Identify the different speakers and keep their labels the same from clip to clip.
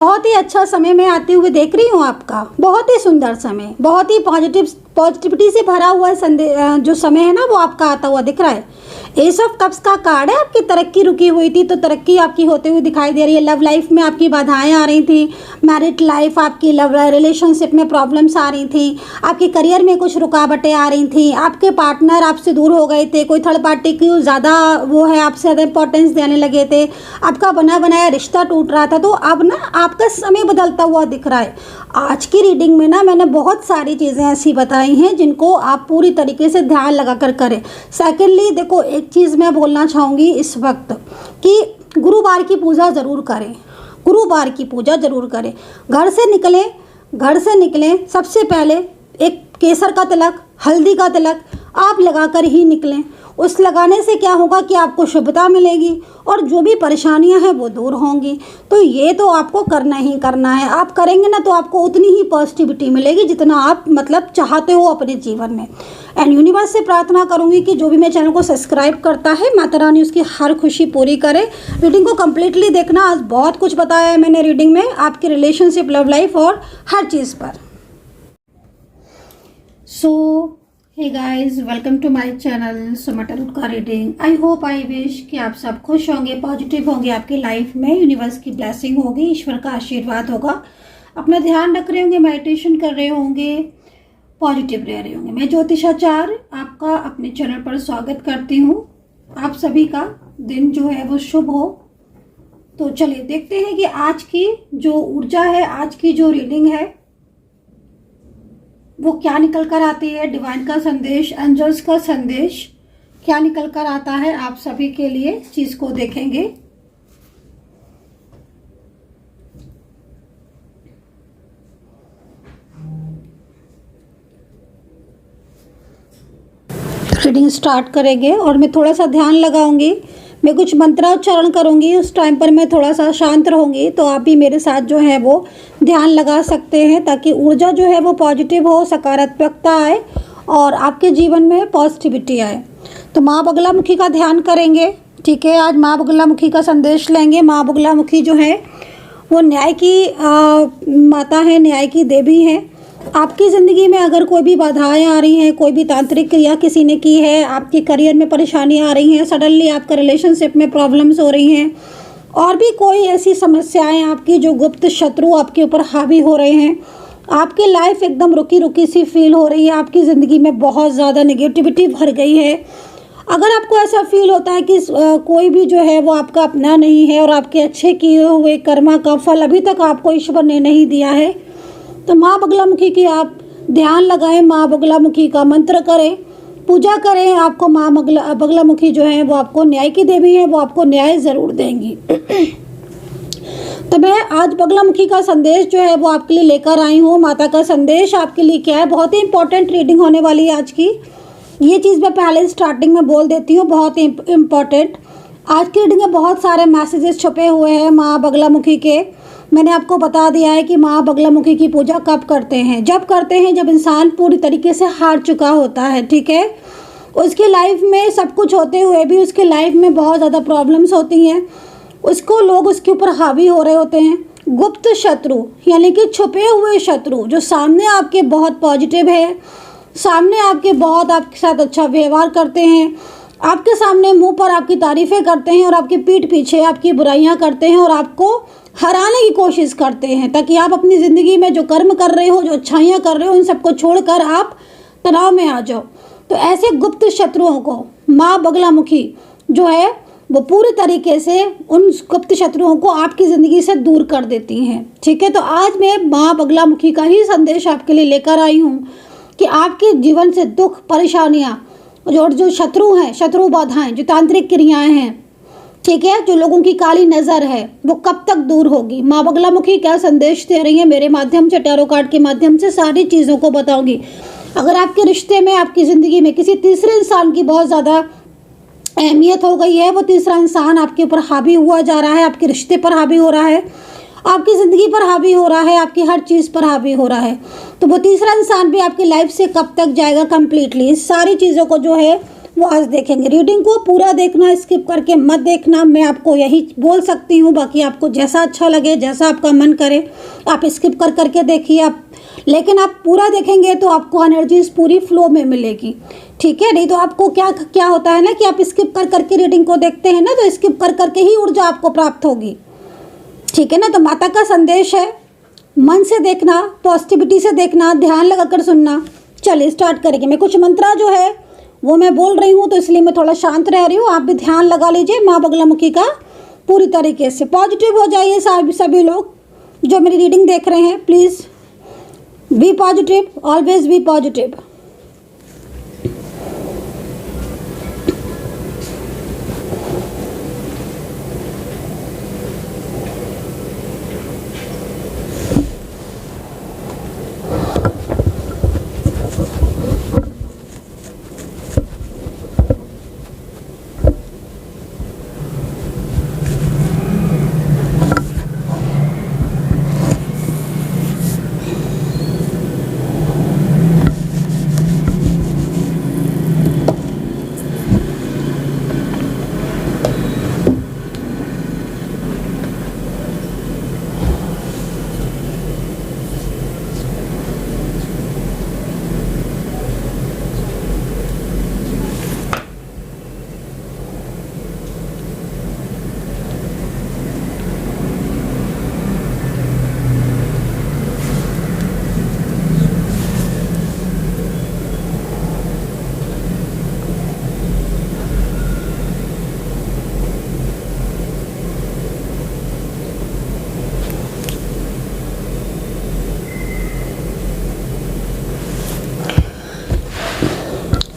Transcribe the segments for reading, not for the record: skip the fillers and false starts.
Speaker 1: बहुत ही अच्छा समय मैं आते हुए देख रही हूँ आपका। बहुत ही सुंदर समय, बहुत ही पॉजिटिविटी से भरा हुआ जो समय है ना वो आपका आता हुआ दिख रहा है। एस ऑफ कप्स का कार्ड है। आपकी तरक्की रुकी हुई थी तो तरक्की आपकी होते हुए दिखाई दे रही है। लव लाइफ में आपकी बाधाएं आ रही थी, मैरिड लाइफ आपकी लव रिलेशनशिप में प्रॉब्लम्स आ रही थी, आपके करियर में कुछ रुकावटें आ रही थी, आपके पार्टनर आपसे दूर हो गए थे, कोई थर्ड पार्टी की ज़्यादा वो है आपसे ज़्यादा इंपॉर्टेंस देने लगे थे, आपका बना बनाया रिश्ता टूट रहा था। तो अब ना आपका समय बदलता हुआ दिख रहा है। आज की रीडिंग में ना मैंने बहुत सारी चीज़ें ऐसी बताई हैं जिनको आप पूरी तरीके से ध्यान लगा कर करें। सेकेंडली देखो, एक चीज़ मैं बोलना चाहूँगी इस वक्त कि गुरुवार की पूजा ज़रूर करें। गुरुवार की पूजा ज़रूर करें। घर से निकलें सबसे पहले एक केसर का तिलक, हल्दी का तिलक आप लगाकर ही निकलें। उस लगाने से क्या होगा कि आपको शुभता मिलेगी और जो भी परेशानियां हैं वो दूर होंगी। तो ये तो आपको करना ही करना है। आप करेंगे ना तो आपको उतनी ही पॉजिटिविटी मिलेगी जितना आप चाहते हो अपने जीवन में। एंड यूनिवर्स से प्रार्थना करूंगी कि जो भी मेरे चैनल को सब्सक्राइब करता है, माता रानी उसकी हर खुशी पूरी करे। रीडिंग को कम्प्लीटली देखना। आज बहुत कुछ बताया है मैंने रीडिंग में, आपकी रिलेशनशिप, लव लाइफ और हर चीज़ पर। So hey guys, welcome to my channel Suma tarot का reading. I hope, I wish कि आप सब खुश होंगे, पॉजिटिव होंगे, आपकी लाइफ में यूनिवर्स की ब्लेसिंग होगी, ईश्वर का आशीर्वाद होगा, अपना ध्यान रख रहे होंगे, मेडिटेशन कर रहे होंगे, पॉजिटिव रह रहे होंगे। मैं ज्योतिषाचार्य आपका अपने चैनल पर स्वागत करती हूँ। आप सभी का दिन जो है वो शुभ हो। तो चलिए देखते हैं कि आज की जो ऊर्जा है, आज की जो रीडिंग है वो क्या निकल कर आती है। डिवाइन का संदेश, एंजल्स का संदेश क्या निकल कर आता है आप सभी के लिए, चीज को देखेंगे। रीडिंग स्टार्ट करेंगे और मैं थोड़ा सा ध्यान लगाऊंगी। मैं कुछ मंत्रोच्चारण करूंगी, उस टाइम पर मैं थोड़ा सा शांत रहूंगी, तो आप भी मेरे साथ जो है वो ध्यान लगा सकते हैं ताकि ऊर्जा जो है वो पॉजिटिव हो, सकारात्मकता आए और आपके जीवन में पॉजिटिविटी आए। तो माँ बगलामुखी का ध्यान करेंगे, ठीक है। आज माँ बगलामुखी का संदेश लेंगे। माँ बगलामुखी जो है वो न्याय की माता है, न्याय की देवी है। आपकी ज़िंदगी में अगर कोई भी बाधाएं आ रही हैं, कोई भी तांत्रिक क्रिया किसी ने की है, आपके करियर में परेशानियां आ रही हैं, सडनली आपका रिलेशनशिप में प्रॉब्लम्स हो रही हैं, और भी कोई ऐसी समस्याएं आपकी जो गुप्त शत्रु आपके ऊपर हावी हो रहे हैं, आपकी लाइफ एकदम रुकी रुकी सी फील हो रही है, आपकी ज़िंदगी में बहुत ज़्यादा नेगेटिविटी भर गई है। अगर आपको ऐसा फील होता है कि कोई भी जो है वो आपका अपना नहीं है और आपके अच्छे किए हुए कर्मा का फल अभी तक आपको ईश्वर ने नहीं दिया है, तो माँ बगलामुखी की आप ध्यान लगाएं, माँ बगलामुखी का मंत्र करें, पूजा करें। आपको माँ बगलामुखी जो है वो आपको न्याय की देवी है, वो आपको न्याय ज़रूर देंगी। तो मैं आज बगलामुखी का संदेश जो है वो आपके लिए लेकर आई हूँ। माता का संदेश आपके लिए क्या है, बहुत ही इंपॉर्टेंट रीडिंग होने वाली है आज की। ये चीज़ मैं पहले स्टार्टिंग में बोल देती हूँ, बहुत ही इम्पॉर्टेंट। आज की रीडिंग में बहुत सारे मैसेजेस छुपे हुए हैं माँ बगलामुखी के। मैंने आपको बता दिया है कि माँ बगलामुखी की पूजा कब करते हैं। जब करते हैं जब इंसान पूरी तरीके से हार चुका होता है, ठीक है। उसकी लाइफ में सब कुछ होते हुए भी उसकी लाइफ में बहुत ज़्यादा प्रॉब्लम्स होती हैं, उसको लोग उसके ऊपर हावी हो रहे होते हैं। गुप्त शत्रु यानी कि छुपे हुए शत्रु जो सामने आपके बहुत पॉजिटिव है, सामने आपके बहुत आपके साथ अच्छा व्यवहार करते हैं, आपके सामने मुंह पर आपकी तारीफ़ें करते हैं और आपकी पीठ पीछे आपकी बुराइयां करते हैं और आपको हराने की कोशिश करते हैं, ताकि आप अपनी ज़िंदगी में जो कर्म कर रहे हो, जो अच्छाइयाँ कर रहे हो, उन सबको छोड़कर आप तनाव में आ जाओ। तो ऐसे गुप्त शत्रुओं को माँ बगलामुखी जो है वो पूरी तरीके से उन गुप्त शत्रुओं को आपकी ज़िंदगी से दूर कर देती हैं, ठीक है। तो आज मैं माँ बगलामुखी का ही संदेश आपके लिए लेकर आई हूँ कि आपके जीवन से दुख, परेशानियाँ, जो शत्रु हैं, शत्रु बाधाएं, जो तांत्रिक क्रियाएं हैं, ठीक है, जो लोगों की काली नज़र है, वो कब तक दूर होगी। माँ बगलामुखी क्या संदेश दे रही है मेरे माध्यम से, टैरो कार्ड के माध्यम से सारी चीज़ों को बताऊंगी। अगर आपके रिश्ते में, आपकी ज़िंदगी में किसी तीसरे इंसान की बहुत ज़्यादा अहमियत हो गई है, वो तीसरा इंसान आपके ऊपर हावी हुआ जा रहा है, आपके रिश्ते पर हावी हो रहा है, आपकी ज़िंदगी पर हावी हो रहा है, आपकी हर चीज़ पर हावी हो रहा है, तो वो तीसरा इंसान भी आपकी लाइफ से कब तक जाएगा कंप्लीटली। इस सारी चीज़ों को जो है वो आज देखेंगे। रीडिंग को पूरा देखना, स्किप करके मत देखना, मैं आपको यही बोल सकती हूँ। बाकी आपको जैसा अच्छा लगे, जैसा आपका मन करे, आप स्किप कर करके देखिए। आप लेकिन आप पूरा देखेंगे तो आपको एनर्जीज पूरी फ्लो में मिलेगी, ठीक है। नहीं तो आपको क्या क्या होता है ना कि आप स्किप कर करके रीडिंग को देखते हैं ना, तो स्किप कर करके ही ऊर्जा आपको प्राप्त होगी, ठीक है ना। तो माता का संदेश है, मन से देखना, पॉजिटिविटी से देखना, ध्यान लगाकर सुनना। चलिए स्टार्ट करेंगे। मैं कुछ मंत्रा जो है वो मैं बोल रही हूँ, तो इसलिए मैं थोड़ा शांत रह रही हूँ। आप भी ध्यान लगा लीजिए माँ बगलामुखी का पूरी तरीके से। पॉजिटिव हो जाइए सभी लोग जो मेरी रीडिंग देख रहे हैं। Please be positive, always be positive.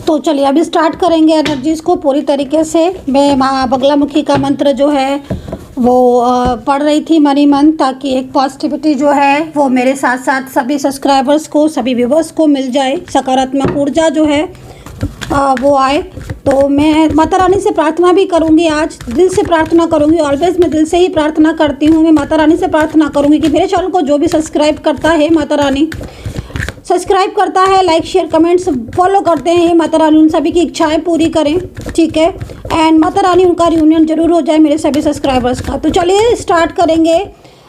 Speaker 1: तो चलिए अभी स्टार्ट करेंगे एनर्जीज़ को पूरी तरीके से। मैं माँ बगलामुखी का मंत्र जो है वो पढ़ रही थी मन ही मन, ताकि एक पॉजिटिविटी जो है वो मेरे साथ साथ सभी सब्सक्राइबर्स को, सभी व्यूवर्स को मिल जाए, सकारात्मक ऊर्जा जो है वो आए। तो मैं माता रानी से प्रार्थना भी करूँगी, आज दिल से प्रार्थना करूँगी। ऑलवेज मैं दिल से ही प्रार्थना करती हूँ। मैं माता रानी से प्रार्थना करूँगी कि मेरे चैनल को जो भी सब्सक्राइब करता है, माता रानी सब्सक्राइब करता है, लाइक शेयर कमेंट्स फॉलो करते हैं, माता रानी उन सभी की इच्छाएं पूरी करें, ठीक है। एंड माता रानी उनका रियूनियन जरूर हो जाए मेरे सभी सब्सक्राइबर्स का। तो चलिए स्टार्ट करेंगे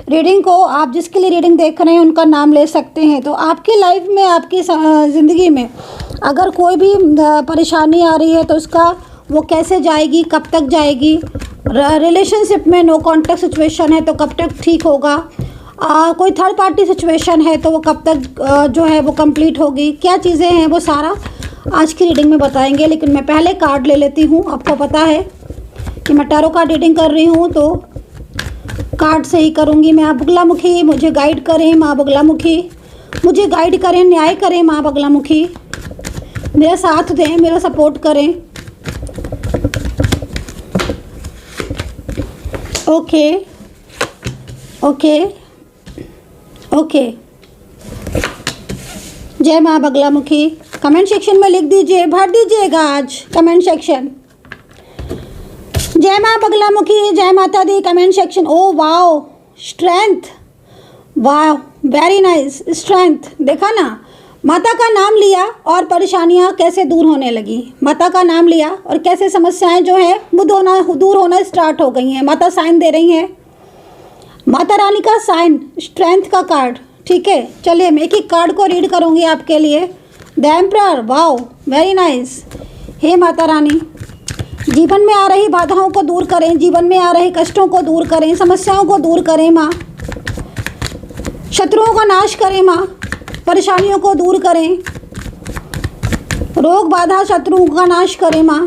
Speaker 1: रीडिंग को। आप जिसके लिए रीडिंग देख रहे हैं उनका नाम ले सकते हैं। तो आपकी लाइफ में, आपकी ज़िंदगी में अगर कोई भी परेशानी आ रही है तो उसका वो कैसे जाएगी, कब तक जाएगी, रिलेशनशिप में नो कॉन्टैक्ट सिचुएशन है तो कब तक ठीक होगा, कोई थर्ड पार्टी सिचुएशन है तो वो कब तक जो है वो कंप्लीट होगी, क्या चीज़ें हैं वो सारा आज की रीडिंग में बताएंगे। लेकिन मैं पहले कार्ड ले लेती हूँ। आपको पता है कि मैं टैरो कार्ड रीडिंग कर रही हूँ तो कार्ड से ही करूँगी। माँ बगलामुखी मुझे गाइड करें, माँ बगलामुखी मुझे गाइड करें, न्याय करें, माँ बगलामुखी मेरा साथ दें, मेरा सपोर्ट करें। Okay okay okay. जय माँ बगलामुखी। कमेंट सेक्शन में लिख दीजिए, भर दीजिएगा आज कमेंट सेक्शन। जय माँ बगलामुखी, जय माता दी। Comment section. Oh wow, strength, wow very nice. Strength, देखा ना, माता का नाम लिया और परेशानियाँ कैसे दूर होने लगी। माता का नाम लिया और कैसे समस्याएं जो है वो दूर होना स्टार्ट हो गई हैं। माता साइन दे रही हैं, माता रानी का साइन, स्ट्रेंथ का कार्ड, ठीक है। चलिए मैं एक एक कार्ड को रीड करूंगी आपके लिए। The emperor, wow very nice. हे माता रानी, जीवन में आ रही बाधाओं को दूर करें, जीवन में आ रहे कष्टों को दूर करें, समस्याओं को दूर करें माँ, शत्रुओं का नाश करें माँ, परेशानियों को दूर करें, रोग बाधा शत्रुओं का नाश करें माँ।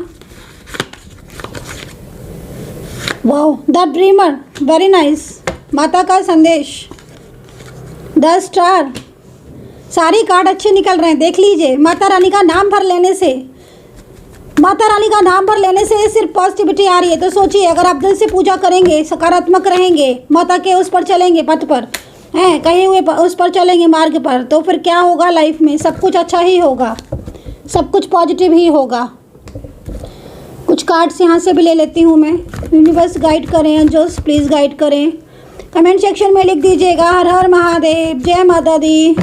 Speaker 1: Wow, the dreamer, very nice. माता का संदेश, द स्टार। सारी कार्ड अच्छे निकल रहे हैं, देख लीजिए। माता रानी का नाम भर लेने से, माता रानी का नाम भर लेने से सिर्फ पॉजिटिविटी आ रही है। तो सोचिए, अगर आप दिल से पूजा करेंगे, सकारात्मक रहेंगे, माता के उस पर चलेंगे, पथ पर हैं, कहे हुए उस पर चलेंगे, मार्ग पर, तो फिर क्या होगा लाइफ में? सब कुछ अच्छा ही होगा, सब कुछ पॉजिटिव ही होगा। कुछ कार्ड्स यहाँ से भी ले लेती हूँ मैं। यूनिवर्स गाइड करें, एंजल्स प्लीज़ गाइड करें। कमेंट सेक्शन में लिख दीजिएगा, हर हर महादेव, जय माता दी।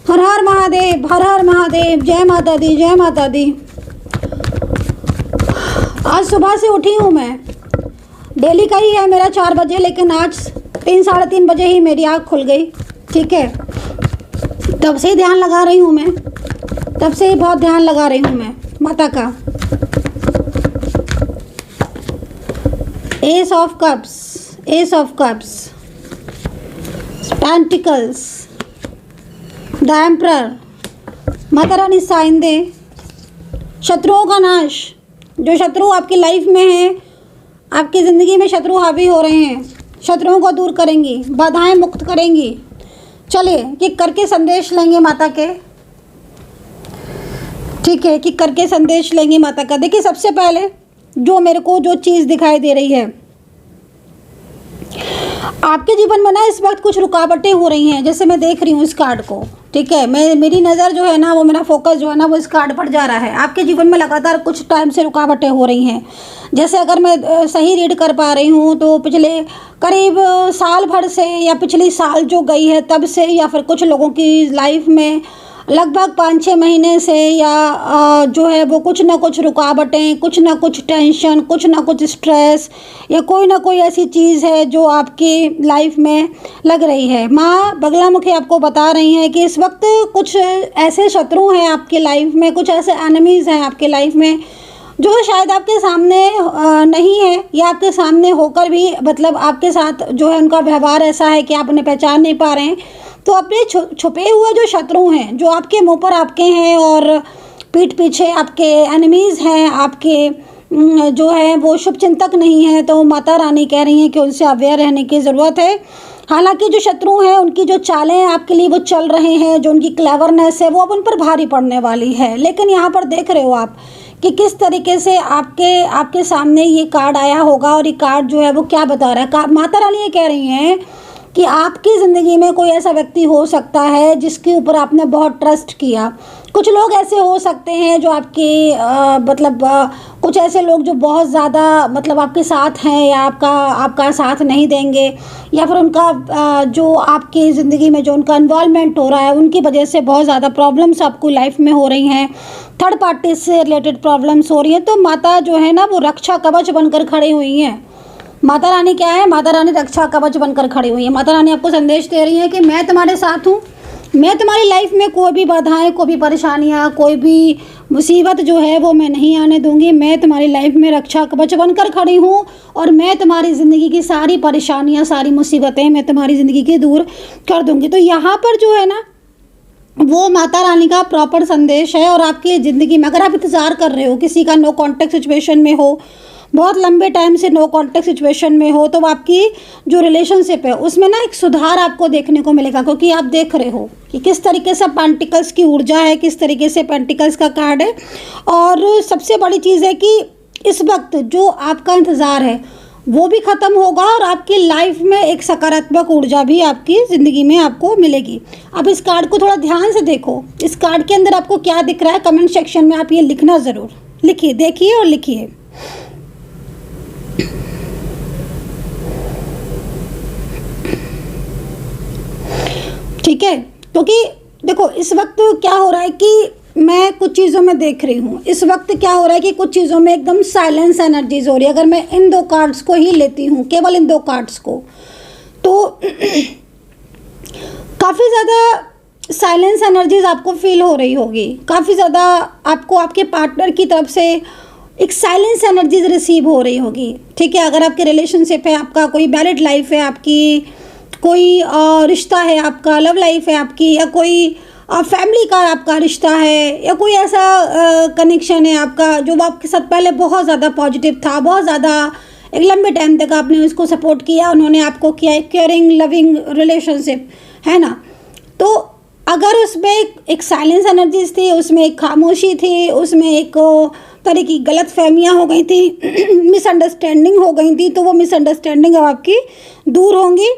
Speaker 1: हर हर महादेव, हर हर महादेव, जय माता दी, जय माता दी। आज सुबह से उठी हूँ मैं, डेली का ही है मेरा 4 बजे, लेकिन आज 3 साढ़े 3 बजे ही मेरी आँख खुल गई। ठीक है, तब से ही ध्यान लगा रही हूँ मैं, तब से ही बहुत ध्यान लगा रही हूँ मैं माता का। S of cups, S of cups, pentacles, the emperor. Mata Rani sign दे, शत्रुओं का नाश। जो शत्रु आपकी लाइफ में हैं, आपकी ज़िंदगी में शत्रु हावी हो रहे हैं, शत्रुओं को दूर करेंगी, बाधाएं मुक्त करेंगी। चलिए कि करके संदेश लेंगे माता के। ठीक है, कि करके संदेश लेंगे माता का। देखिए, सबसे पहले जो मेरे को जो चीज़ दिखाई दे रही है, आपके जीवन में ना इस वक्त कुछ रुकावटें हो रही हैं, जैसे मैं देख रही हूँ इस कार्ड को। ठीक है, मेरी नज़र जो है ना, वो मेरा फोकस जो है ना, वो इस कार्ड पर जा रहा है। आपके जीवन में लगातार कुछ टाइम से रुकावटें हो रही हैं। जैसे अगर मैं सही रीड कर पा रही हूँ तो पिछले करीब साल भर से, या पिछली साल जो गई है तब से, या फिर कुछ लोगों की लाइफ में लगभग 5-6 महीने से, या जो है वो कुछ ना कुछ रुकावटें, कुछ ना कुछ टेंशन, कुछ ना कुछ स्ट्रेस, या कोई ना कोई ऐसी चीज़ है जो आपकी लाइफ में लग रही है। माँ बगलामुखी आपको बता रही हैं कि इस वक्त कुछ ऐसे शत्रु हैं आपकी लाइफ में, कुछ ऐसे एनिमीज़ हैं आपकी लाइफ में जो शायद आपके सामने नहीं है, या आपके सामने होकर भी मतलब आपके साथ जो है उनका व्यवहार ऐसा है कि आप उन्हें पहचान नहीं पा रहे हैं। तो अपने छुपे हुए जो शत्रु हैं, जो आपके मुंह पर आपके हैं और पीठ पीछे आपके एनिमीज़ हैं, आपके जो है वो शुभ चिंतक नहीं है, तो माता रानी कह रही हैं कि उनसे अवेयर रहने की ज़रूरत है। हालांकि जो शत्रु हैं उनकी जो चालें आपके लिए वो चल रहे हैं, जो उनकी क्लेवरनेस है वो अब उन पर भारी पड़ने वाली है। लेकिन यहाँ पर देख रहे हो आप कि किस तरीके से आपके सामने ये कार्ड आया होगा, और ये कार्ड जो है वो क्या बता रहा है। माता रानी ये कह रही हैं कि आपकी ज़िंदगी में कोई ऐसा व्यक्ति हो सकता है जिसके ऊपर आपने बहुत ट्रस्ट किया। कुछ लोग ऐसे हो सकते हैं जो आपके कुछ ऐसे लोग जो बहुत ज़्यादा मतलब आपके साथ हैं, या आपका साथ नहीं देंगे, या फिर उनका जो आपकी ज़िंदगी में जो उनका इन्वॉल्वमेंट हो रहा है उनकी वजह से बहुत ज़्यादा प्रॉब्लम्स आपको लाइफ में हो रही हैं, थर्ड पार्टी से रिलेटेड प्रॉब्लम्स हो रही हैं। तो माता जो है ना वो रक्षा कवच बनकर खड़ी हुई हैं। माता रानी क्या है? माता रानी रक्षा कवच बनकर खड़ी हुई है। माता रानी आपको संदेश दे रही है कि मैं तुम्हारे साथ हूँ, मैं तुम्हारी लाइफ में कोई भी बाधाएं, कोई भी परेशानियाँ, कोई भी मुसीबत जो है वो मैं नहीं आने दूंगी। मैं तुम्हारी लाइफ में रक्षा कवच बनकर खड़ी हूँ, और मैं तुम्हारी ज़िंदगी की सारी परेशानियाँ, सारी मुसीबतें मैं तुम्हारी ज़िंदगी की दूर कर दूंगी। तो यहाँ पर जो है ना वो माता रानी का प्रॉपर संदेश है। और आपकी ज़िंदगी में अगर आप इंतज़ार कर रहे हो, किसी का नो कॉन्टैक्ट सिचुएशन में हो, बहुत लंबे टाइम से नो कॉन्टैक्ट सिचुएशन में हो, तो आपकी जो रिलेशनशिप है उसमें ना एक सुधार आपको देखने को मिलेगा। क्योंकि आप देख रहे हो कि किस तरीके से पेंटिकल्स की ऊर्जा है, किस तरीके से पेंटिकल्स का कार्ड है। और सबसे बड़ी चीज़ है कि इस वक्त जो आपका इंतज़ार है वो भी ख़त्म होगा, और आपकी लाइफ में एक सकारात्मक ऊर्जा भी आपकी ज़िंदगी में आपको मिलेगी। अब इस कार्ड को थोड़ा ध्यान से देखो, इस कार्ड के अंदर आपको क्या दिख रहा है, कमेंट सेक्शन में आप ये लिखना ज़रूर। लिखिए, देखिए और लिखिए। ठीक है, क्योंकि देखो इस वक्त क्या हो रहा है कि मैं कुछ चीज़ों में देख रही हूँ, इस वक्त क्या हो रहा है कि कुछ चीज़ों में एकदम साइलेंस एनर्जीज हो रही है। अगर मैं इन 2 कार्ड्स को ही लेती हूँ, केवल इन 2 कार्ड्स को, तो काफ़ी ज़्यादा साइलेंस एनर्जीज आपको फील हो रही होगी। काफ़ी ज़्यादा आपको आपके पार्टनर की तरफ से एक साइलेंस एनर्जीज रिसीव हो रही होगी। ठीक है, अगर आपके रिलेशनशिप है, आपका कोई मैरिड लाइफ है, आपकी कोई रिश्ता है, आपका लव लाइफ है आपकी, या कोई फैमिली का आपका रिश्ता है, या कोई ऐसा कनेक्शन है आपका जो आपके साथ पहले बहुत ज़्यादा पॉजिटिव था, बहुत ज़्यादा एक लंबे टाइम तक आपने उसको सपोर्ट किया, उन्होंने आपको किया, एक केयरिंग लविंग रिलेशनशिप है ना। तो अगर उसमें एक साइलेंस एनर्जीज थी, उसमें एक खामोशी थी, उसमें एक तरह की गलत फहमियाँ हो गई थी, मिसअंडरस्टैंडिंग हो गई थी, तो वो मिसअंडरस्टैंडिंग अब आपकी दूर होंगी।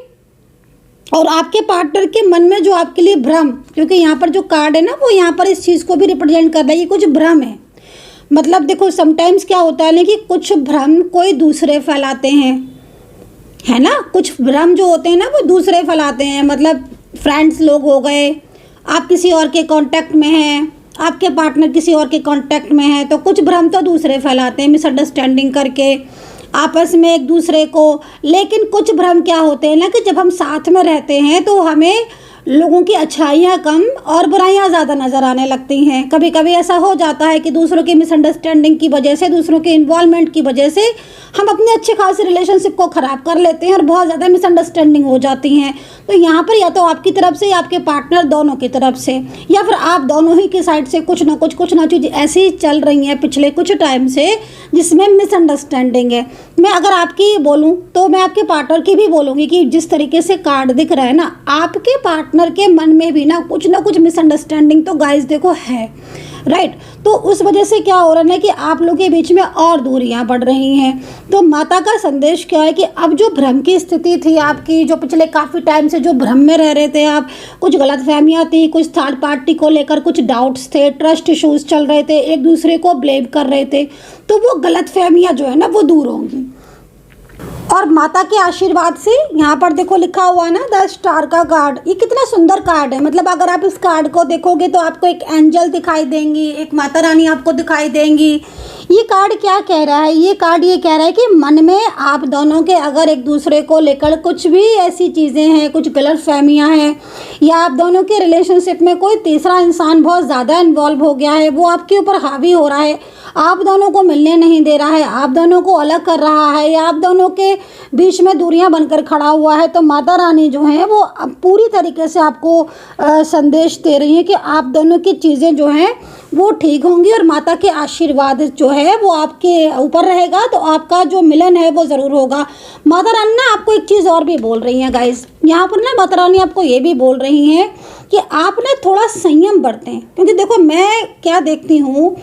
Speaker 1: और आपके पार्टनर के मन में जो आपके लिए भ्रम, क्योंकि यहाँ पर जो कार्ड है ना वो यहाँ पर इस चीज़ को भी रिप्रेजेंट कर रहा है, ये कुछ भ्रम है। मतलब देखो समटाइम्स क्या होता है ना कि कुछ भ्रम कोई दूसरे फैलाते हैं, है ना। कुछ भ्रम जो होते हैं ना वो दूसरे फैलाते हैं। मतलब फ्रेंड्स लोग हो गए, आप किसी और के कांटेक्ट में हैं, आपके पार्टनर किसी और के कांटेक्ट में है तो कुछ भ्रम तो दूसरे फैलाते हैं मिसअंडरस्टैंडिंग करके आपस में एक दूसरे को। लेकिन कुछ भ्रम क्या होते हैं ना कि जब हम साथ में रहते हैं तो हमें लोगों की अच्छाइयाँ कम और बुराइयाँ ज़्यादा नज़र आने लगती हैं। कभी कभी ऐसा हो जाता है कि दूसरों की मिसअंडरस्टैंडिंग की वजह से, दूसरों के इन्वॉल्वमेंट की वजह से हम अपने अच्छे खासे रिलेशनशिप को ख़राब कर लेते हैं और बहुत ज़्यादा मिसअंडरस्टैंडिंग हो जाती हैं। तो यहाँ पर या तो आपकी तरफ से या आपके पार्टनर दोनों की तरफ से या फिर आप दोनों ही की साइड से कुछ ना चीज़ ऐसी चल रही हैं पिछले कुछ टाइम से जिसमें मिसअंडरस्टैंडिंग है। मैं अगर आपकी बोलूँ तो मैं आपके पार्टनर की भी बोलूँगी कि जिस तरीके से कार्ड दिख रहा है ना, आपके पार्टनर के मन में भी ना कुछ मिसअंडरस्टैंडिंग तो गाइस देखो है, राइट। तो उस वजह से क्या हो रहा है कि आप लोगों के बीच में और दूरियां बढ़ रही हैं। तो माता का संदेश क्या है कि अब जो भ्रम की स्थिति थी आपकी, जो पिछले काफ़ी टाइम से जो भ्रम में रह रहे थे आप, कुछ गलतफहमियां थी, कुछ थर्ड पार्टी को लेकर कुछ डाउट्स थे, ट्रस्ट इश्यूज चल रहे थे, एक दूसरे को ब्लेम कर रहे थे, तो वो गलतफहमियां जो है ना वो दूर होंगी। और माता के आशीर्वाद से यहाँ पर देखो लिखा हुआ है ना द स्टार का कार्ड, ये कितना सुंदर कार्ड है। मतलब अगर आप इस कार्ड को देखोगे तो आपको एक एंजल दिखाई देंगी, एक माता रानी आपको दिखाई देंगी। ये कार्ड क्या कह रहा है? ये कार्ड ये कह रहा है कि मन में आप दोनों के अगर एक दूसरे को लेकर कुछ भी ऐसी चीज़ें हैं, कुछ गलतफहमियां हैं, या आप दोनों के रिलेशनशिप में कोई तीसरा इंसान बहुत ज़्यादा इन्वॉल्व हो गया है, वो आपके ऊपर हावी हो रहा है, आप दोनों को मिलने नहीं दे रहा है, आप दोनों को अलग कर रहा है, या आप दोनों के बीच में दूरियां बनकर खड़ा हुआ है, तो माता रानी जो है वो पूरी तरीके से आपको संदेश दे रही है कि आप दोनों की चीज़ें जो हैं वो ठीक होंगी और माता के आशीर्वाद जो है वो आपके ऊपर रहेगा, तो आपका जो मिलन है वो ज़रूर होगा। माता रानी ना आपको एक चीज़ और भी बोल रही हैं गाइस, यहाँ पर ना माता रानी आपको ये भी बोल रही हैं कि आप ना थोड़ा संयम बरतें। क्योंकि देखो मैं क्या देखती हूँ,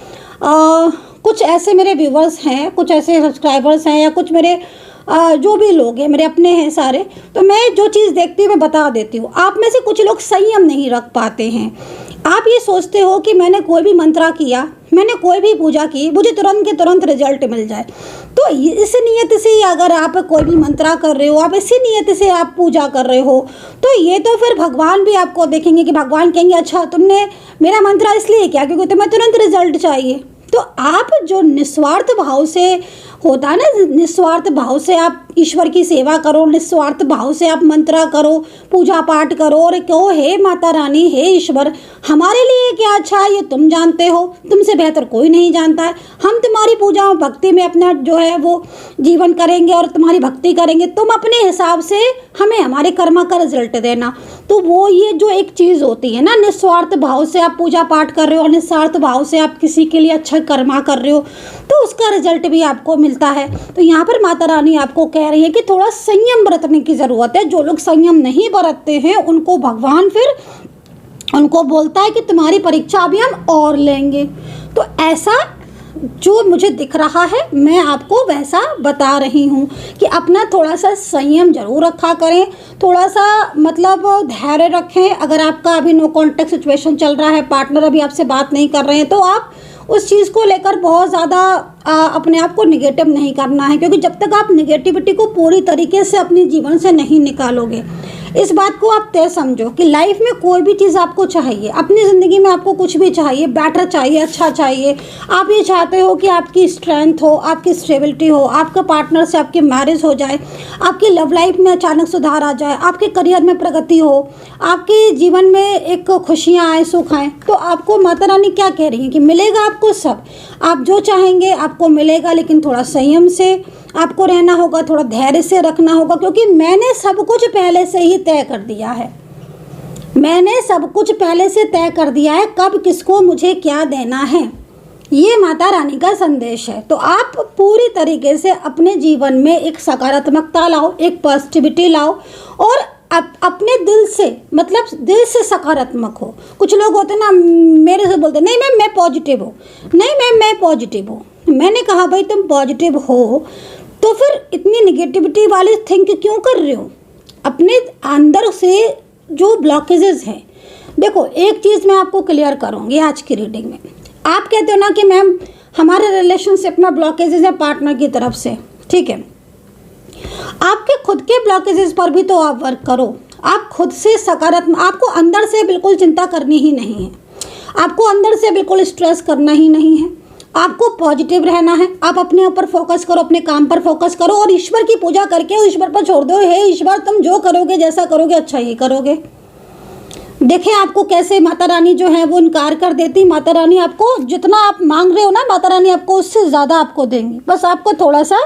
Speaker 1: कुछ ऐसे मेरे व्यूवर्स हैं, कुछ ऐसे सब्सक्राइबर्स हैं, या कुछ मेरे जो भी लोग हैं मेरे अपने हैं सारे, तो मैं जो चीज़ देखती हूँ मैं बता देती हूँ। आप में से कुछ लोग संयम नहीं रख पाते हैं। आप ये सोचते हो कि मैंने कोई भी मंत्रा किया, मैंने कोई भी पूजा की, मुझे तुरंत के तुरंत रिजल्ट मिल जाए। तो इस नियत से अगर आप कोई भी मंत्रा कर रहे हो, आप इसी नियत से आप पूजा कर रहे हो, तो ये तो फिर भगवान भी आपको देखेंगे कि भगवान कहेंगे अच्छा तुमने मेरा मंत्रा इसलिए किया क्योंकि तुम्हें तुरंत रिजल्ट चाहिए। तो आप जो निस्वार्थ भाव से होता है ना, निस्वार्थ भाव से आप ईश्वर की सेवा करो, निस्वार्थ भाव से आप मंत्रा करो, पूजा पाठ करो और कहो हे माता रानी, हे ईश्वर, हमारे लिए क्या अच्छा है ये तुम जानते हो, तुमसे बेहतर कोई नहीं जानता है। हम तुम्हारी पूजा और भक्ति में अपना जो है वो जीवन करेंगे और तुम्हारी भक्ति करेंगे, तुम अपने हिसाब से हमें हमारे कर्म का रिजल्ट देना। तो वो ये जो एक चीज़ होती है ना, निस्वार्थ भाव से आप पूजा पाठ कर रहे हो और निस्वार्थ भाव से आप किसी के लिए अच्छा कर्मा कर रहे हो, तो उसका रिजल्ट भी आपको मिलता है। तो यहाँ पर माता रानी आपको कह रही है कि थोड़ा संयम बरतने की ज़रूरत है। जो लोग संयम नहीं बरतते हैं उनको भगवान फिर उनको बोलता है कि तुम्हारी परीक्षा अभी हम और लेंगे। तो ऐसा जो मुझे दिख रहा है मैं आपको वैसा बता रही हूँ कि अपना थोड़ा सा संयम जरूर रखा करें, थोड़ा सा मतलब धैर्य रखें। अगर आपका अभी नो कॉन्टेक्ट सिचुएशन चल रहा है, पार्टनर अभी आपसे बात नहीं कर रहे हैं, तो आप उस चीज़ को लेकर बहुत ज़्यादा अपने आप को निगेटिव नहीं करना है। क्योंकि जब तक आप निगेटिविटी को पूरी तरीके से अपने जीवन से नहीं निकालोगे, इस बात को आप तय समझो कि लाइफ में कोई भी चीज़ आपको चाहिए, अपनी ज़िंदगी में आपको कुछ भी चाहिए, बेटर चाहिए, अच्छा चाहिए, आप ये चाहते हो कि आपकी स्ट्रेंथ हो, आपकी स्टेबिलिटी हो, आपका पार्टनर से आपकी मैरिज हो जाए, आपकी लव लाइफ में अचानक सुधार आ जाए, आपके करियर में प्रगति हो, आपके जीवन में एक खुशियाँ आए, सुख आए, तो आपको माता रानी क्या कह रही है कि मिलेगा आपको सब, आप जो चाहेंगे आपको मिलेगा, लेकिन थोड़ा संयम से आपको रहना होगा, थोड़ा धैर्य से रखना होगा। क्योंकि मैंने सब कुछ पहले से ही तय कर दिया है, मैंने सब कुछ पहले से तय कर दिया है कब किसको मुझे क्या देना है। ये माता रानी का संदेश है। तो आप पूरी तरीके से अपने जीवन में एक सकारात्मकता लाओ, एक पॉजिटिविटी लाओ और अपने दिल से, मतलब दिल से सकारात्मक हो। कुछ लोग होते ना मेरे से बोलते नहीं मैम मैं पॉजिटिव हूँ, नहीं मैम मैं पॉजिटिव हूँ। मैंने कहा भाई तुम पॉजिटिव हो तो फिर इतनी निगेटिविटी वाली थिंक क्यों कर रहे हो? अपने अंदर से जो ब्लॉकेजेस हैं, देखो एक चीज़ मैं आपको क्लियर करूँगी आज की रीडिंग में। आप कहते हो ना कि मैम हमारे रिलेशनशिप में ब्लॉकेजेस है पार्टनर की तरफ से, ठीक है, आपके खुद के ब्लॉकेजेस पर भी तो आप वर्क करो। आप खुद से सकारात्मक, आपको अंदर से बिल्कुल चिंता करनी ही नहीं है। आपको अंदर से बिल्कुल स्ट्रेस करना ही नहीं है, आपको पॉजिटिव रहना है। आप अपने ऊपर फोकस करो, अपने काम पर फोकस करो और ईश्वर की पूजा करके ईश्वर पर छोड़ दो। हे ईश्वर, तुम जो करोगे, जैसा करोगे, अच्छा ही करोगे। देखें आपको कैसे माता रानी जो है वो इनकार कर देती। माता रानी आपको जितना आप मांग रहे हो ना, माता रानी आपको उससे ज़्यादा आपको देंगी। बस आपको थोड़ा सा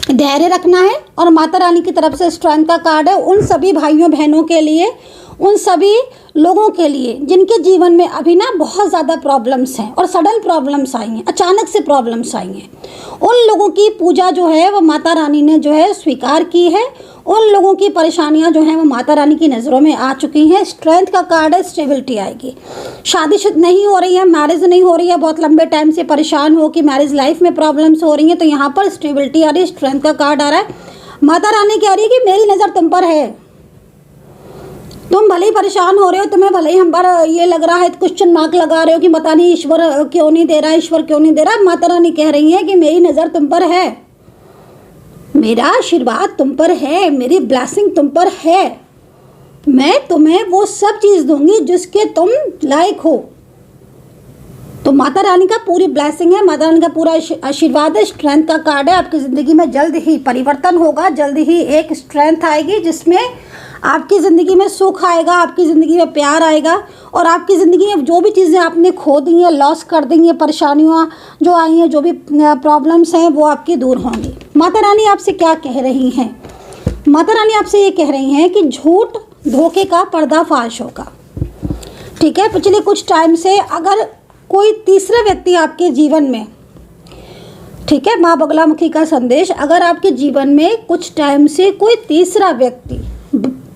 Speaker 1: धैर्य रखना है। और माता रानी की तरफ से स्ट्रेंथ का कार्ड है उन सभी भाइयों बहनों के लिए, उन सभी लोगों के लिए जिनके जीवन में अभी ना बहुत ज़्यादा प्रॉब्लम्स हैं और सडन प्रॉब्लम्स आई हैं, अचानक से प्रॉब्लम्स आई हैं। उन लोगों की पूजा जो है वो माता रानी ने जो है स्वीकार की है। उन लोगों की परेशानियां जो हैं वो माता रानी की नज़रों में आ चुकी हैं। स्ट्रेंथ का कार्ड है, स्टेबिलिटी आएगी। शादीशुदा नहीं हो रही है, मैरिज नहीं हो रही है, बहुत लंबे टाइम से परेशान हो कि मैरिज लाइफ में प्रॉब्लम्स हो रही हैं, तो यहाँ पर स्टेबिलिटी आ रही है, स्ट्रेंथ का कार्ड आ रहा है। माता रानी कह रही है कि मेरी नज़र तुम पर है। तुम भले ही परेशान हो रहे हो, तुम्हें भले ही हम पर ये लग रहा है, क्वेश्चन मार्क लगा रहे हो कि पता नहीं ईश्वर क्यों नहीं दे रहा, ईश्वर क्यों नहीं दे रहा। माता रानी कह रही है कि मेरी नज़र तुम पर है, मेरा आशीर्वाद तुम पर है, मेरी ब्लेसिंग तुम पर है। मैं तुम्हें वो सब चीज़ दूंगी जिसके तुम लायक हो। तो माता रानी का पूरी ब्लेसिंग है, माता रानी का पूरा आशीर्वाद है। स्ट्रेंथ का कार्ड है। आपकी ज़िंदगी में जल्द ही परिवर्तन होगा, जल्द ही एक स्ट्रेंथ आएगी जिसमें आपकी ज़िंदगी में सुख आएगा, आपकी ज़िंदगी में प्यार आएगा और आपकी ज़िंदगी में जो भी चीज़ें आपने खो दी हैं, लॉस कर दी हैं, परेशानियाँ जो आई हैं, जो भी प्रॉब्लम्स हैं, वो आपकी दूर होंगी। माता रानी आपसे क्या कह रही हैं? माता रानी आपसे ये कह रही हैं कि झूठ धोखे का पर्दाफाश होगा। ठीक है, पिछले कुछ टाइम से अगर कोई तीसरा व्यक्ति आपके जीवन में, ठीक है, माँ बगलामुखी का संदेश, अगर आपके जीवन में कुछ टाइम से कोई तीसरा व्यक्ति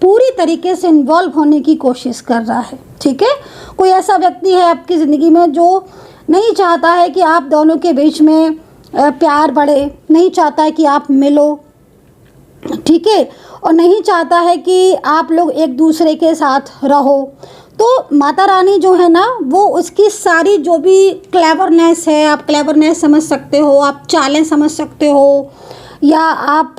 Speaker 1: पूरी तरीके से इन्वॉल्व होने की कोशिश कर रहा है, ठीक है, कोई ऐसा व्यक्ति है आपकी ज़िंदगी में जो नहीं चाहता है कि आप दोनों के बीच में प्यार बढ़े, नहीं चाहता है कि आप मिलो, ठीक है, और नहीं चाहता है कि आप लोग एक दूसरे के साथ रहो, तो माता रानी जो है ना वो उसकी सारी जो भी क्लेवरनेस है, आप क्लेवरनेस समझ सकते हो, आप चालें समझ सकते हो, या आप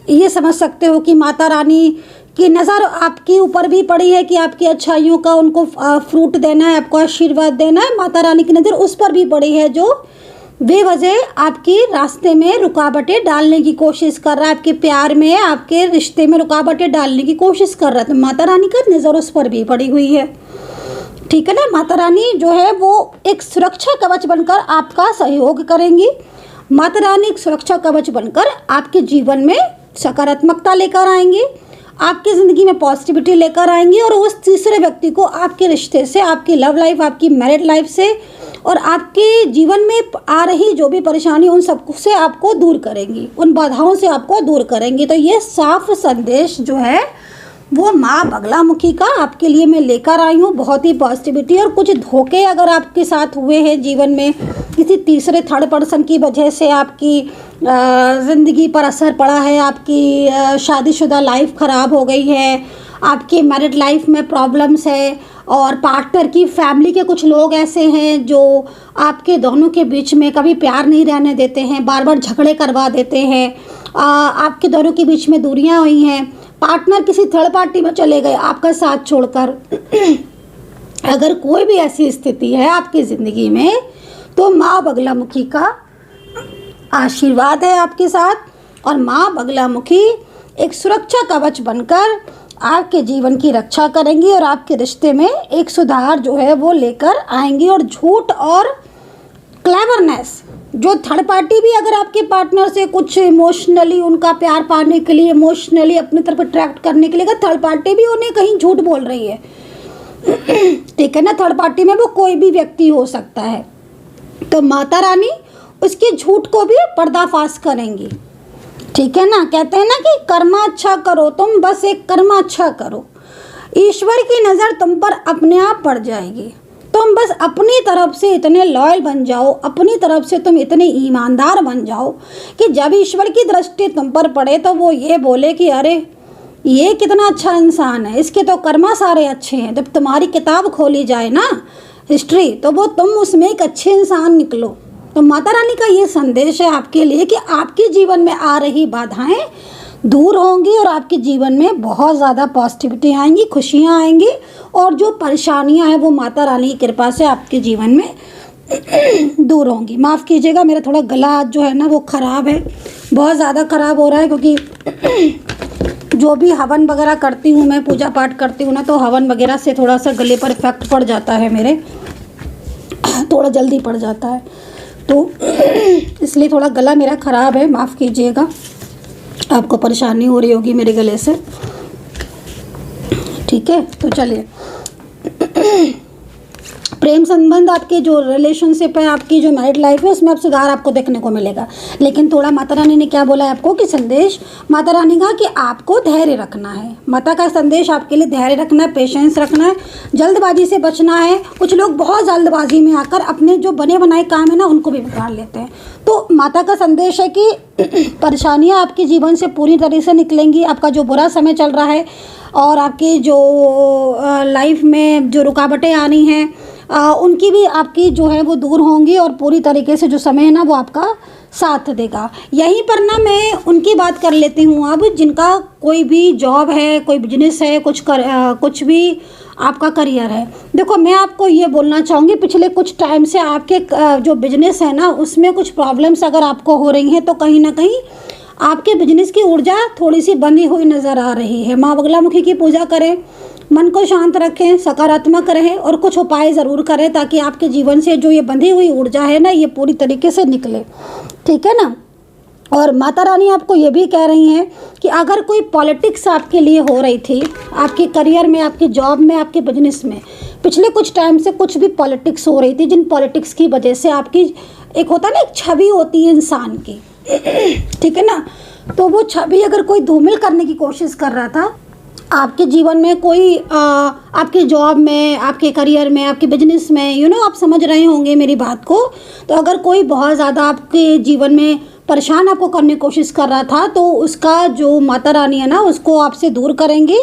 Speaker 1: ये समझ सकते हो कि माता रानी की नज़र आपके ऊपर भी पड़ी है कि आपकी अच्छाइयों का उनको फ्रूट देना है, आपको आशीर्वाद देना है। माता रानी की नज़र उस पर भी पड़ी है जो बेवजह आपके रास्ते में रुकावटें डालने की कोशिश कर रहा है, आपके प्यार में, आपके रिश्ते में रुकावटें डालने की कोशिश कर रहा है। तो माता रानी का नज़र उस पर भी पड़ी हुई है, ठीक है ना। माता रानी जो है वो एक सुरक्षा कवच बनकर आपका सहयोग करेंगी। माता रानी एक सुरक्षा कवच बनकर आपके जीवन में सकारात्मकता लेकर आएंगी, आपकी ज़िंदगी में पॉजिटिविटी लेकर आएंगी और उस तीसरे व्यक्ति को आपके रिश्ते से, आपकी लव लाइफ, आपकी मैरिड लाइफ से और आपके जीवन में आ रही जो भी परेशानी उन सब से आपको दूर करेंगी, उन बाधाओं से आपको दूर करेंगी। तो ये साफ संदेश जो है वो माँ बगलामुखी का आपके लिए मैं लेकर आई हूँ, बहुत ही पॉजिटिविटी। और कुछ धोखे अगर आपके साथ हुए हैं जीवन में, किसी तीसरे थर्ड पर्सन की वजह से आपकी ज़िंदगी पर असर पड़ा है, आपकी शादीशुदा लाइफ ख़राब हो गई है, आपकी मैरिड लाइफ में प्रॉब्लम्स है और पार्टनर की फैमिली के कुछ लोग ऐसे हैं जो आपके दोनों के बीच में कभी प्यार नहीं रहने देते हैं, बार बार झगड़े करवा देते हैं, आपके दोनों के बीच में दूरियां हुई हैं, पार्टनर किसी थर्ड पार्टी में चले गए आपका साथ छोड़कर। अगर कोई भी ऐसी स्थिति है आपकी ज़िंदगी में तो माँ बगलामुखी का आशीर्वाद है आपके साथ और माँ बगलामुखी एक सुरक्षा कवच बनकर आपके जीवन की रक्षा करेंगी और आपके रिश्ते में एक सुधार जो है वो लेकर आएंगी। और झूठ और क्लेवरनेस, जो थर्ड पार्टी भी अगर आपके पार्टनर से कुछ इमोशनली उनका प्यार पाने के लिए, इमोशनली अपनी तरफ अट्रैक्ट करने के लिए, अगर थर्ड पार्टी भी उन्हें कहीं झूठ बोल रही है, ठीक है ना, थर्ड पार्टी में वो कोई भी व्यक्ति हो सकता है, तो माता रानी उसके झूठ को भी पर्दाफाश करेंगी, ठीक है ना। कहते हैं ना कि कर्मा अच्छा करो, तुम बस एक कर्मा अच्छा करो, ईश्वर की नज़र तुम पर अपने आप पड़ जाएगी। तुम बस अपनी तरफ से इतने लॉयल बन जाओ, अपनी तरफ से तुम इतने ईमानदार बन जाओ कि जब ईश्वर की दृष्टि तुम पर पड़े तो वो ये बोले कि अरे ये कितना अच्छा इंसान है, इसके तो कर्मा सारे अच्छे हैं। जब तुम्हारी किताब खोली जाए ना हिस्ट्री, तो वो तुम उसमें एक अच्छे इंसान निकलो। तो माता रानी का ये संदेश है आपके लिए कि आपके जीवन में आ रही बाधाएं दूर होंगी और आपके जीवन में बहुत ज़्यादा पॉजिटिविटी आएंगी, खुशियाँ आएंगी और जो परेशानियाँ हैं वो माता रानी की कृपा से आपके जीवन में दूर होंगी। माफ़ कीजिएगा, मेरा थोड़ा गला आज जो है ना वो ख़राब है, बहुत ज़्यादा ख़राब हो रहा है, क्योंकि जो भी हवन वगैरह करती हूँ मैं, पूजा पाठ करती हूँ ना, तो हवन वगैरह से थोड़ा सा गले पर इफेक्ट पड़ जाता है मेरे, थोड़ा जल्दी पड़ जाता है, तो इसलिए थोड़ा गला मेरा ख़राब है, माफ़ कीजिएगा। आपको परेशानी हो रही होगी मेरे गले से, ठीक है। तो चलिए, प्रेम संबंध, आपके जो रिलेशनशिप है, आपकी जो मैरिड लाइफ है, उसमें अब सुधार आपको देखने को मिलेगा। लेकिन थोड़ा माता रानी ने क्या बोला है आपको कि संदेश माता रानी का कि आपको धैर्य रखना है। माता का संदेश आपके लिए धैर्य रखना है, पेशेंस रखना है, जल्दबाजी से बचना है। कुछ लोग बहुत जल्दबाजी में आकर अपने जो बने बनाए काम है ना उनको भी बिगाड़ लेते हैं। तो माता का संदेश है कि परेशानियाँ आपके जीवन से पूरी तरह से निकलेंगी। आपका जो बुरा समय चल रहा है और आपकी जो लाइफ में जो रुकावटें आनी हैं उनकी भी आपकी जो है वो दूर होंगी और पूरी तरीके से जो समय है ना वो आपका साथ देगा। यहीं पर ना मैं उनकी बात कर लेती हूँ अब, जिनका कोई भी जॉब है, कोई बिजनेस है, कुछ भी आपका करियर है। देखो, मैं आपको ये बोलना चाहूँगी, पिछले कुछ टाइम से आपके जो बिजनेस है ना उसमें कुछ प्रॉब्लम्स अगर आपको हो रही हैं तो कहीं ना कहीं आपके बिजनेस की ऊर्जा थोड़ी सी बंधी हुई नज़र आ रही है। माँ बगलामुखी की पूजा करें, मन को शांत रखें, सकारात्मक रहें और कुछ उपाय ज़रूर करें ताकि आपके जीवन से जो ये बंधी हुई ऊर्जा है ना ये पूरी तरीके से निकले, ठीक है ना। और माता रानी आपको ये भी कह रही हैं कि अगर कोई पॉलिटिक्स आपके लिए हो रही थी, आपके करियर में, आपकी जॉब में, आपके बिजनेस में, पिछले कुछ टाइम से कुछ भी पॉलिटिक्स हो रही थी, जिन पॉलिटिक्स की वजह से आपकी एक होता है ना, एक छवि होती है इंसान की, ठीक है ना, तो वो छवि अगर कोई धूमिल करने की कोशिश कर रहा था आपके जीवन में, कोई आपके जॉब में, आपके करियर में, आपके बिजनेस में, आप समझ रहे होंगे मेरी बात को। तो अगर कोई बहुत ज़्यादा आपके जीवन में परेशान आपको करने की कोशिश कर रहा था तो उसका जो माता रानी है ना उसको आपसे दूर करेंगी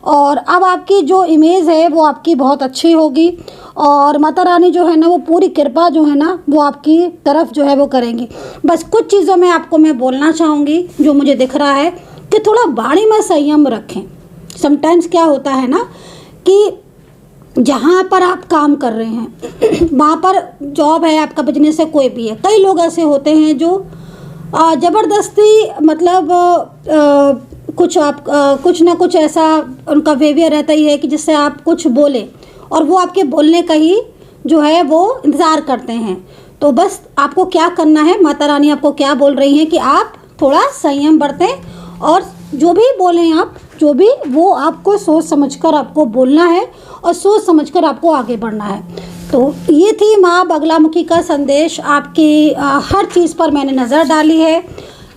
Speaker 1: और अब आपकी जो इमेज है वो आपकी बहुत अच्छी होगी और माता रानी जो है ना वो पूरी कृपा जो है ना वो आपकी तरफ जो है वो करेंगी। बस कुछ चीज़ों में आपको मैं बोलना चाहूँगी जो मुझे दिख रहा है कि थोड़ा वाणी में संयम रखें। समटाइम्स क्या होता है ना कि जहाँ पर आप काम कर रहे हैं वहाँ पर जॉब है, आपका बिजनेस है, कोई भी है, कई लोग ऐसे होते हैं जो ज़बरदस्ती मतलब कुछ ना कुछ ऐसा उनका बिहेवियर रहता ही है कि जिससे आप कुछ बोलें और वो आपके बोलने का ही जो है वो इंतज़ार करते हैं। तो बस आपको क्या करना है, माता रानी आपको क्या बोल रही हैं कि आप थोड़ा संयम बरतें और जो भी बोलें आप, जो भी वो आपको सोच समझकर आपको बोलना है और सोच समझकर आपको आगे बढ़ना है। तो ये थी माँ बगलामुखी का संदेश। आपकी हर चीज़ पर मैंने नज़र डाली है।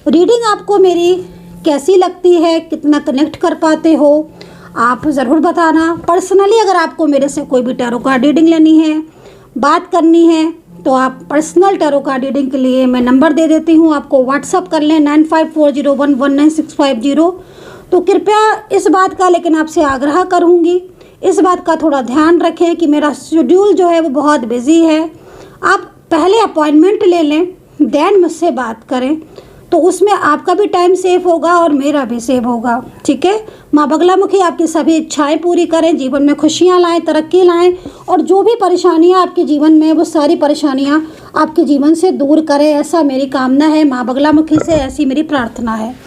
Speaker 1: रीडिंग आपको मेरी कैसी लगती है, कितना कनेक्ट कर पाते हो, आप ज़रूर बताना। पर्सनली अगर आपको मेरे से कोई भी टैरो कार्ड रीडिंग लेनी है, बात करनी है, तो आप पर्सनल टैरो कार्ड रीडिंग के लिए मैं नंबर दे देती हूँ, आपको व्हाट्सअप कर लें 9540119650। तो कृपया इस बात का लेकिन आपसे आग्रह करूँगी, इस बात का थोड़ा ध्यान रखें कि मेरा शेड्यूल जो है वो बहुत बिजी है। आप पहले अपॉइंटमेंट ले लें, देन मुझसे बात करें, तो उसमें आपका भी टाइम सेव होगा और मेरा भी सेव होगा, ठीक है। माँ बगलामुखी आपकी सभी इच्छाएं पूरी करें, जीवन में खुशियाँ लाएं, तरक्की लाएं और जो भी परेशानियाँ आपके जीवन में वो सारी परेशानियाँ आपके जीवन से दूर करें, ऐसा मेरी कामना है। माँ बगलामुखी से ऐसी मेरी प्रार्थना है।